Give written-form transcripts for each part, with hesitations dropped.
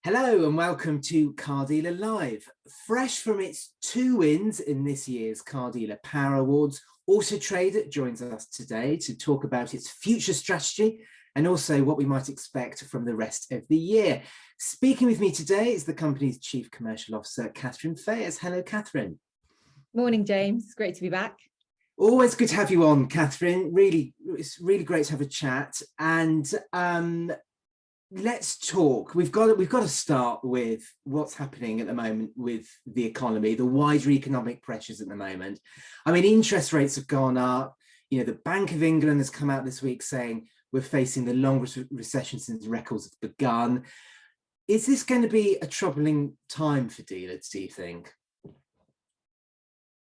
Hello and welcome to Car Dealer Live. Fresh from its 2 wins in this year's Car Dealer Power Awards, Auto Trader joins us today to talk about its future strategy and also what we might expect from the rest of the year. Speaking with me today is the company's Chief Commercial Officer, Catherine Faiers. Hello, Catherine. Morning, James. It's great to be back. Always good to have you on, Catherine. It's really great to have a chat. And let's talk. We've got to start with what's happening at the moment with the economy, the wider economic pressures at the moment. I mean, interest rates have gone up. You know, the Bank of England has come out this week saying we're facing the longest recession since records have begun. Is this going to be a troubling time for dealers, do you think?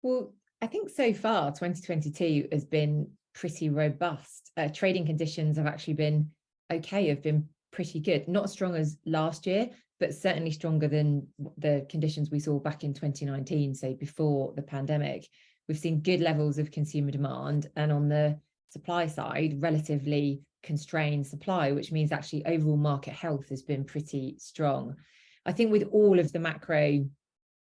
Well, I think so far 2022 has been pretty robust. Trading conditions have actually been okay, have been pretty good. Not as strong as last year, but certainly stronger than the conditions we saw back in 2019, so before the pandemic. We've seen good levels of consumer demand, and on the supply side, relatively constrained supply, which means actually overall market health has been pretty strong. I think with all of the macro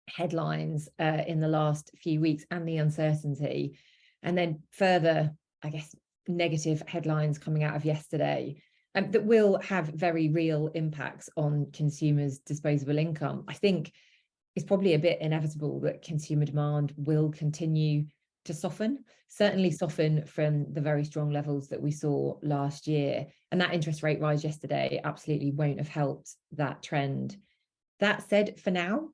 headlines in the last few weeks and the uncertainty, and then further, I guess, negative headlines coming out of yesterday, that will have very real impacts on consumers' disposable income. I think it's probably a bit inevitable that consumer demand will continue to soften, certainly soften from the very strong levels that we saw last year. And that interest rate rise yesterday absolutely won't have helped that trend. That said, for now,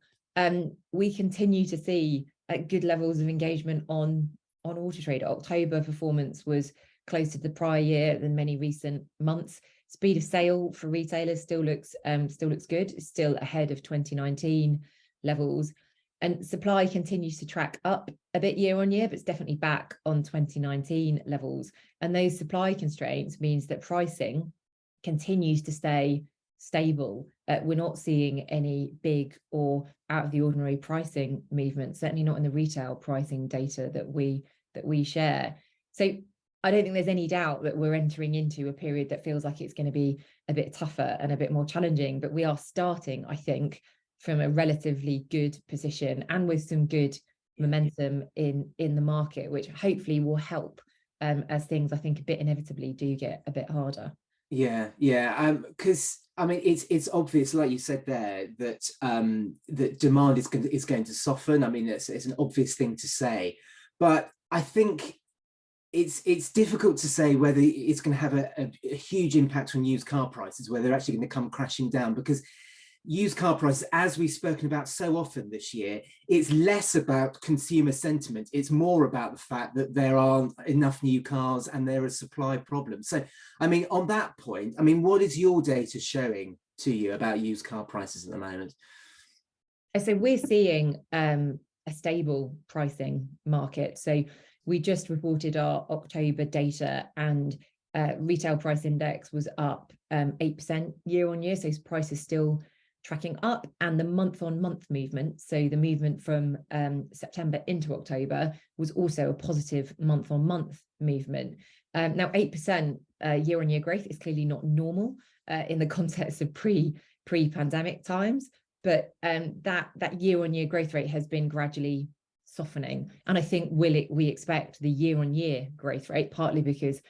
we continue to see good levels of engagement on Auto Trader. October performance was closer to the prior year than many recent months. Speed of sale for retailers still looks good. It's still ahead of 2019 levels, and supply continues to track up a bit year on year, but it's definitely back on 2019 levels. And those supply constraints means that pricing continues to stay stable. We're not seeing any big or out of the ordinary pricing movement, certainly not in the retail pricing data that we share. So I don't think there's any doubt that we're entering into a period that feels like it's going to be a bit tougher and a bit more challenging, but we are starting, I think, from a relatively good position and with some good momentum in the market, which hopefully will help as things, I think, a bit inevitably do get a bit harder. Yeah, because I mean, it's obvious, like you said there, that that demand is going to soften. I mean, it's an obvious thing to say, but I think it's difficult to say whether it's going to have a huge impact on used car prices, whether they're actually going to come crashing down, because used car prices, as we've spoken about so often this year, it's less about consumer sentiment. It's more about the fact that there aren't enough new cars and there are supply problems. So, I mean, on that point, I mean, what is your data showing to you about used car prices at the moment? So we're seeing a stable pricing market. So we just reported our October data, and retail price index was up 8% year on year. So price is still tracking up, and the month-on-month movement, so the movement from September into October, was also a positive month-on-month movement. Now, 8% year-on-year growth is clearly not normal in the context of pre-pandemic times, but that year-on-year growth rate has been gradually softening. And I think we expect the year-on-year growth rate, partly because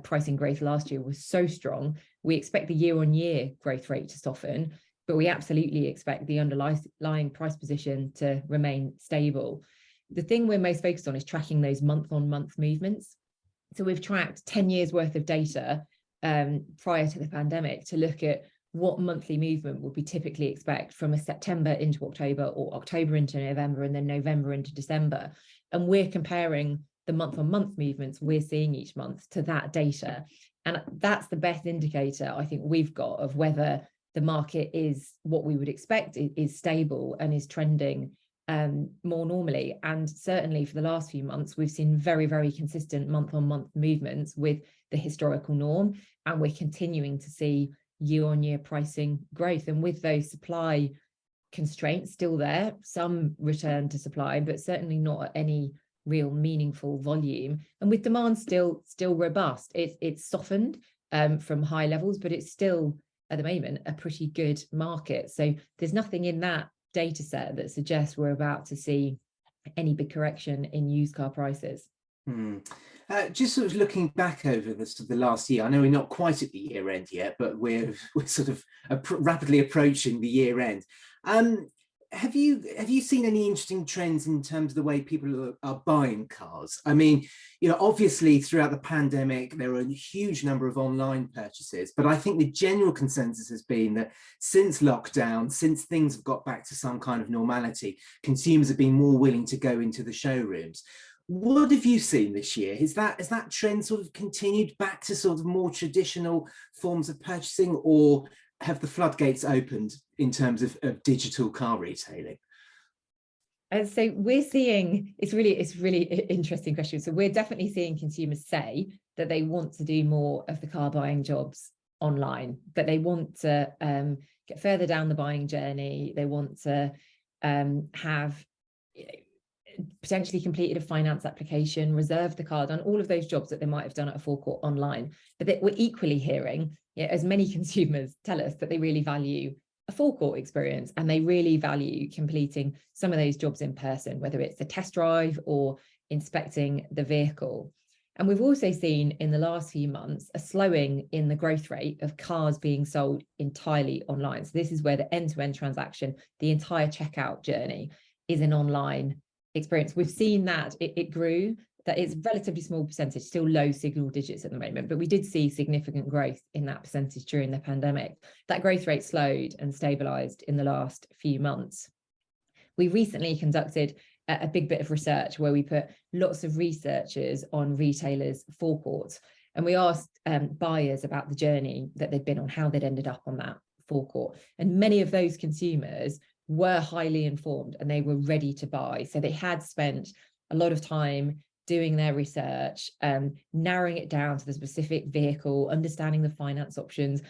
pricing growth last year was so strong, we expect the year-on-year growth rate to soften, but we absolutely expect the underlying price position to remain stable. The thing we're most focused on is tracking those month-on-month movements. So we've tracked 10 years worth of data prior to the pandemic to look at what monthly movement would we typically expect from a September into October, or October into November, and then November into December. And we're comparing the month-on-month movements we're seeing each month to that data. And that's the best indicator I think we've got of whether the market is what we would expect, is stable and is trending more normally. And certainly for the last few months, we've seen very, very consistent month-on-month movements with the historical norm, and we're continuing to see year-on-year pricing growth. And with those supply constraints still there, some return to supply, but certainly not at any real meaningful volume. And with demand still robust, it's softened from high levels, but it's still at the moment a pretty good market. So there's nothing in that data set that suggests we're about to see any big correction in used car prices. Just sort of looking back over the last year, I know we're not quite at the year end yet, but we're sort of rapidly approaching the year end. Have you seen any interesting trends in terms of the way people are buying cars? I mean, obviously throughout the pandemic, there were a huge number of online purchases, but I think the general consensus has been that since lockdown, since things have got back to some kind of normality, consumers have been more willing to go into the showrooms. What have you seen this year? Has that trend sort of continued back to sort of more traditional forms of purchasing, or have the floodgates opened in terms of digital car retailing? And so we're seeing, it's really interesting question. So we're definitely seeing consumers say that they want to do more of the car buying jobs online, but they want to get further down the buying journey. They want to have potentially completed a finance application, reserved the car, done all of those jobs that they might have done at a forecourt online. But that we're equally hearing, as many consumers tell us, that they really value a forecourt experience, and they really value completing some of those jobs in person, whether it's the test drive or inspecting the vehicle. And we've also seen in the last few months a slowing in the growth rate of cars being sold entirely online. So this is where the end-to-end transaction, the entire checkout journey, is an online experience. We've seen that it grew, that it's relatively small percentage, still low single digits at the moment, but we did see significant growth in that percentage during the pandemic. That growth rate slowed and stabilized in the last few months. We recently conducted a big bit of research where we put lots of researchers on retailers' forecourts, and we asked buyers about the journey that they'd been on, how they'd ended up on that forecourt. And many of those consumers were highly informed and they were ready to buy. So they had spent a lot of time doing their research, narrowing it down to the specific vehicle, understanding the finance options,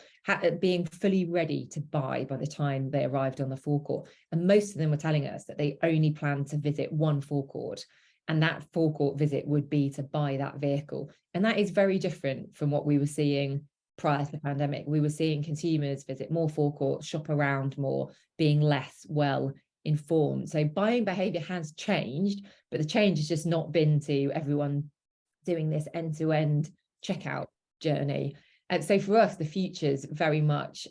being fully ready to buy by the time they arrived on the forecourt. And most of them were telling us that they only planned to visit one forecourt, and that forecourt visit would be to buy that vehicle. And that is very different from what we were seeing prior to the pandemic. We were seeing consumers visit more forecourts, shop around more, being less well informed. So buying behavior has changed, but the change has just not been to everyone doing this end-to-end checkout journey. And so for us, the future's very much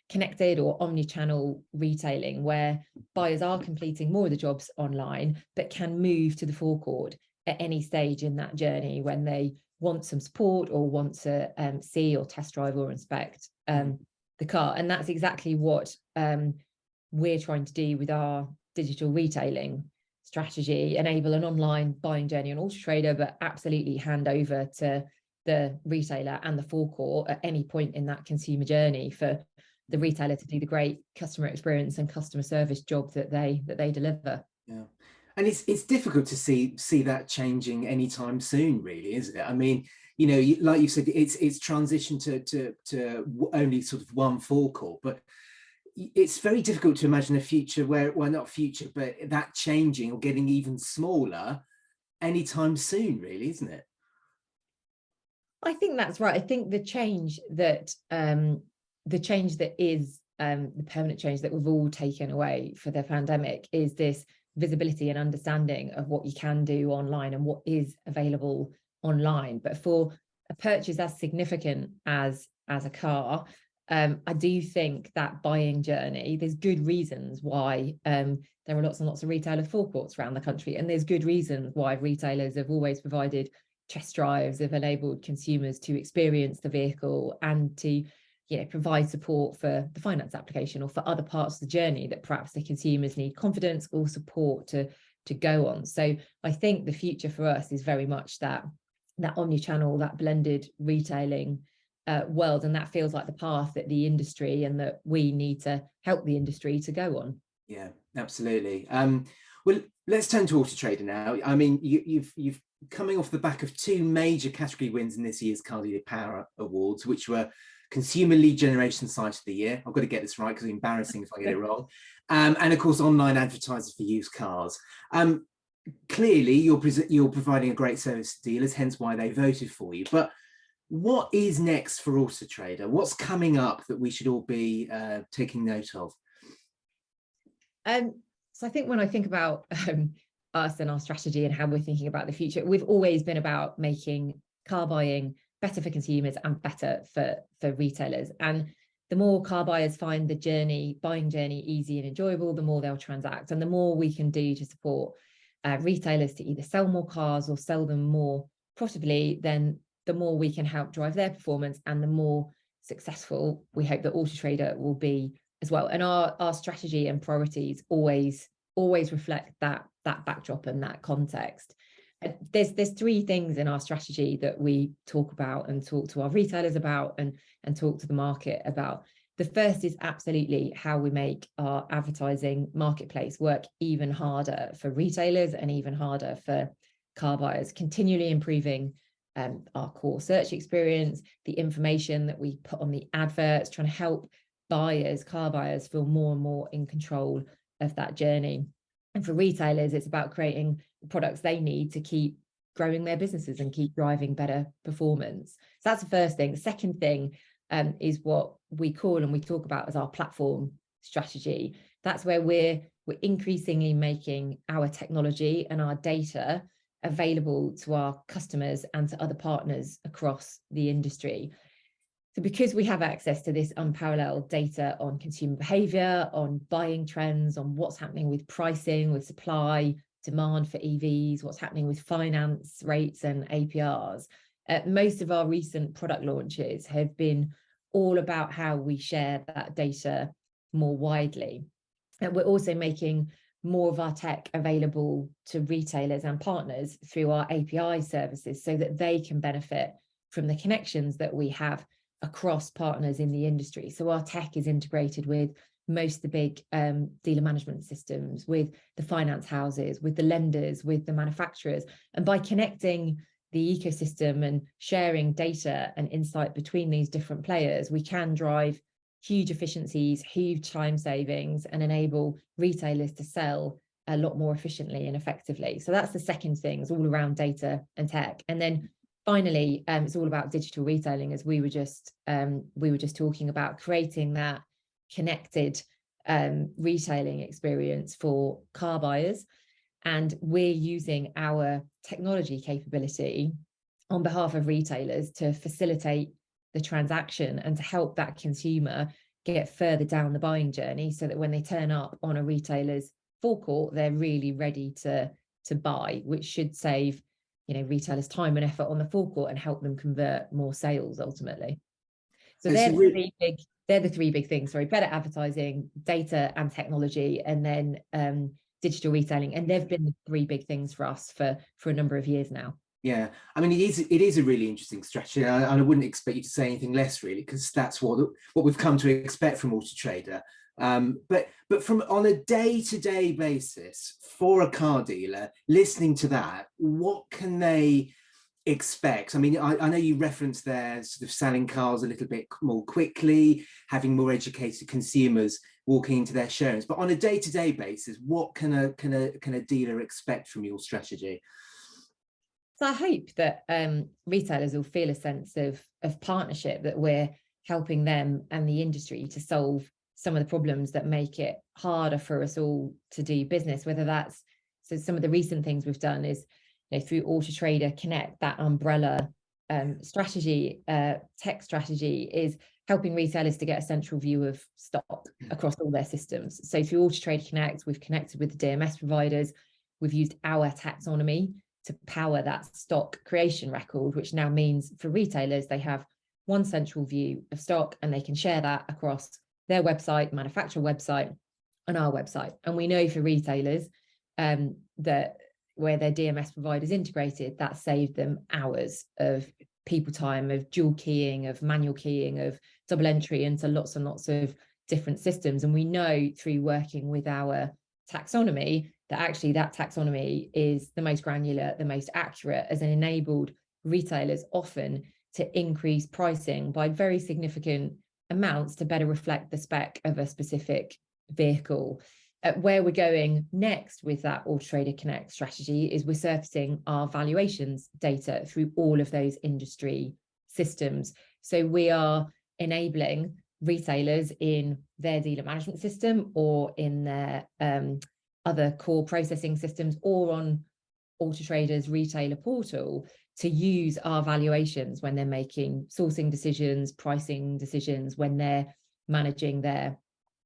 connected or omni-channel retailing, where buyers are completing more of the jobs online, but can move to the forecourt at any stage in that journey when they want some support or want to see or test drive or inspect the car. And that's exactly what we're trying to do with our digital retailing strategy: enable an online buying journey on Auto Trader, but absolutely hand over to the retailer and the forecourt at any point in that consumer journey for the retailer to do the great customer experience and customer service job that they deliver. Yeah. And it's difficult to see that changing anytime soon, really, isn't it? I mean, like you said, it's transitioned to only sort of one forecourt, but it's very difficult to imagine a future where, well, not future, but that changing or getting even smaller anytime soon, really, isn't it? I think that's right. I think the change that is the permanent change that we've all taken away for the pandemic is this visibility and understanding of what you can do online and what is available online. But for a purchase as significant as a car, I do think that buying journey, there's good reasons why there are lots and lots of retailer forecourts around the country, and there's good reasons why retailers have always provided test drives, have enabled consumers to experience the vehicle and to provide support for the finance application or for other parts of the journey that perhaps the consumers need confidence or support to go on. So I think the future for us is very much that omni-channel, that blended retailing world, and that feels like the path that the industry and that we need to help the industry to go on. Yeah, absolutely. Well, let's turn to Auto Trader now. I mean, you've coming off the back of two major category wins in this year's Car Dealer Power Awards, which were Consumer Lead Generation Site of the Year. I've got to get this right because it's embarrassing if I get it wrong. And of course, Online Advertiser for Used Cars. Clearly, you're providing a great service to dealers, hence why they voted for you. But What is next for Auto Trader? What's coming up that we should all be taking note of? So I think when I think about us and our strategy and how we're thinking about the future, we've always been about making car buying better for consumers and better for retailers. And the more car buyers find the buying journey easy and enjoyable, the more they'll transact. And the more we can do to support retailers to either sell more cars or sell them more profitably, then the more we can help drive their performance and the more successful we hope that Auto Trader will be as well. And our strategy and priorities always reflect that backdrop and that context. There's three things in our strategy that we talk about and talk to our retailers about and talk to the market about. The first is absolutely how we make our advertising marketplace work even harder for retailers and even harder for car buyers, continually improving our core search experience, the information that we put on the adverts, trying to help car buyers feel more and more in control of that journey. And for retailers, it's about creating the products they need to keep growing their businesses and keep driving better performance. So that's the first thing. The second thing is what we call and we talk about as our platform strategy. That's where we're increasingly making our technology and our data available to our customers and to other partners across the industry. So because we have access to this unparalleled data on consumer behavior, on buying trends, on what's happening with pricing, with supply, demand for EVs, what's happening with finance rates and APRs, most of our recent product launches have been all about how we share that data more widely. And we're also making more of our tech available to retailers and partners through our API services so that they can benefit from the connections that we have across partners in the industry. So our tech is integrated with most of the big dealer management systems, with the finance houses, with the lenders, with the manufacturers. And by connecting the ecosystem and sharing data and insight between these different players, we can drive huge efficiencies, huge time savings, and enable retailers to sell a lot more efficiently and effectively. So that's the second thing, is all around data and tech. And then finally, it's all about digital retailing, as we were just talking about, creating that connected retailing experience for car buyers. And we're using our technology capability on behalf of retailers to facilitate the transaction and to help that consumer get further down the buying journey, so that when they turn up on a retailer's forecourt, they're really ready to buy, which should save retailers time and effort on the forecourt and help them convert more sales ultimately. So they're the three big things. Sorry, better advertising, data and technology, and then digital retailing. And they've been the three big things for us for a number of years now. Yeah, I mean, it is a really interesting strategy, and I wouldn't expect you to say anything less, really, because that's what we've come to expect from Auto Trader. But from on a day-to-day basis for a car dealer, listening to that, what can they expect? I mean, I know you referenced there sort of selling cars a little bit more quickly, having more educated consumers walking into their showrooms. But on a day-to-day basis, what can a dealer expect from your strategy? So I hope that retailers will feel a sense of partnership, that we're helping them and the industry to solve some of the problems that make it harder for us all to do business, whether that's, so some of the recent things we've done is, through Auto Trader Connect, that umbrella strategy, tech strategy, is helping retailers to get a central view of stock across all their systems. So through Auto Trader Connect, we've connected with the DMS providers. We've used our taxonomy to power that stock creation record, which now means for retailers, they have one central view of stock and they can share that across their website, manufacturer website, and our website. And we know for retailers that where their DMS providers integrated, that saved them hours of people time, of dual keying, of manual keying, of double entry into lots and lots of different systems. And we know through working with our taxonomy that actually that taxonomy is the most granular, the most accurate, as an enabled retailers often to increase pricing by very significant amounts to better reflect the spec of a specific vehicle. Where we're going next with that Auto Trader Connect strategy is we're surfacing our valuations data through all of those industry systems. So we are enabling retailers in their dealer management system or in their other core processing systems or on Auto Trader's retailer portal to use our valuations when they're making sourcing decisions, pricing decisions, when they're managing their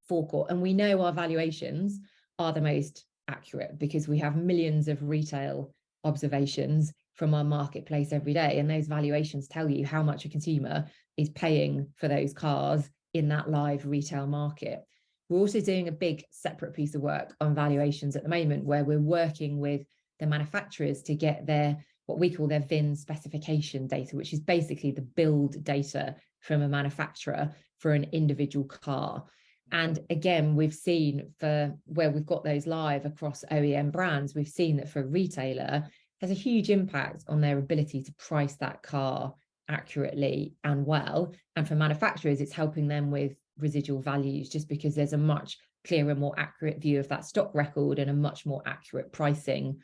forecourt. And we know our valuations are the most accurate because we have millions of retail observations from our marketplace every day. And those valuations tell you how much a consumer is paying for those cars in that live retail market. We're also doing a big separate piece of work on valuations at the moment, where we're working with the manufacturers to get their, what we call their VIN specification data, which is basically the build data from a manufacturer for an individual car. And again, we've seen for where we've got those live across OEM brands, we've seen that for a retailer has a huge impact on their ability to price that car accurately and well. And for manufacturers, it's helping them with residual values, just because there's a much clearer, more accurate view of that stock record and a much more accurate pricing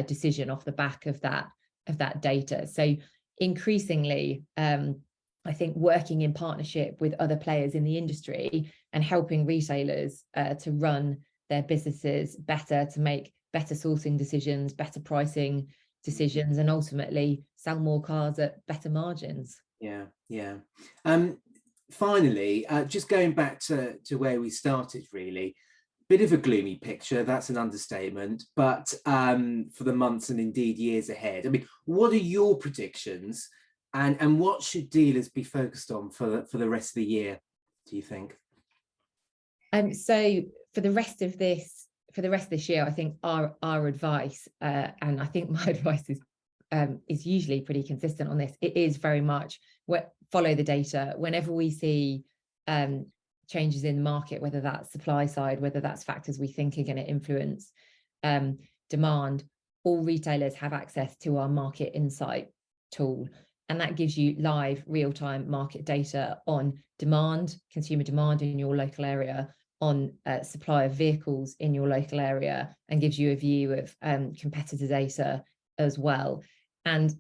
decision off the back of that data. So increasingly, I think working in partnership with other players in the industry and helping retailers to run their businesses better, to make better sourcing decisions, better pricing decisions, and ultimately sell more cars at better margins. Yeah, yeah. Finally, just going back to where we started, really, bit of a gloomy picture, that's an understatement, but for the months and indeed years ahead, I mean, what are your predictions, and what should dealers be focused on for the rest of the year, do you think? So for the rest of this year, I think our advice, and I think my advice is usually pretty consistent on this. It is very much follow the data. Whenever we see changes in the market, whether that's supply side, whether that's factors we think are going to influence demand, all retailers have access to our market insight tool. And that gives you live real-time market data on demand, consumer demand in your local area, on supply of vehicles in your local area, and gives you a view of competitor data as well. And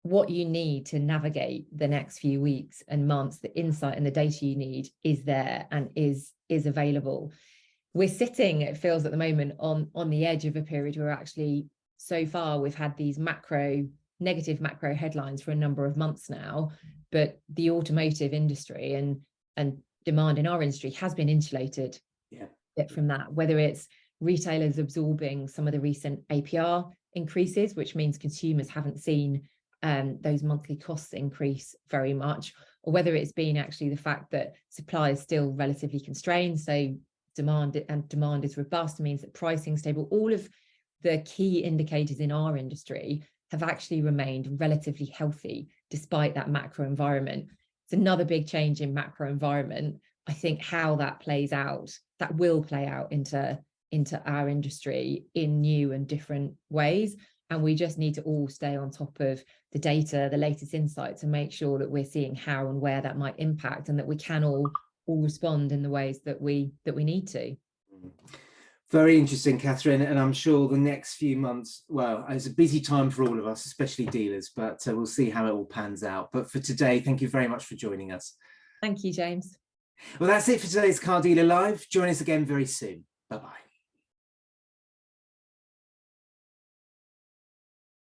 what you need to navigate the next few weeks and months, the insight and the data you need is there and is available. We're sitting, it feels at the moment, on the edge of a period where actually so far we've had these negative macro headlines for a number of months now, but the automotive industry and demand in our industry has been insulated from that, whether it's retailers absorbing some of the recent APR increases, which means consumers haven't seen those monthly costs increase very much, or whether it's been actually the fact that supply is still relatively constrained, so demand is robust, means that pricing stable. All of the key indicators in our industry have actually remained relatively healthy despite that macro environment. It's another big change in macro environment. I think how that plays out, that will play out into our industry in new and different ways. And we just need to all stay on top of the data, the latest insights, to make sure that we're seeing how and where that might impact, and that we can all respond in the ways that we need to. Very interesting, Catherine, and I'm sure the next few months, well, it's a busy time for all of us, especially dealers, but we'll see how it all pans out. But for today, thank you very much for joining us. Thank you, James. Well, that's it for today's Car Dealer Live. Join us again very soon. Bye-bye.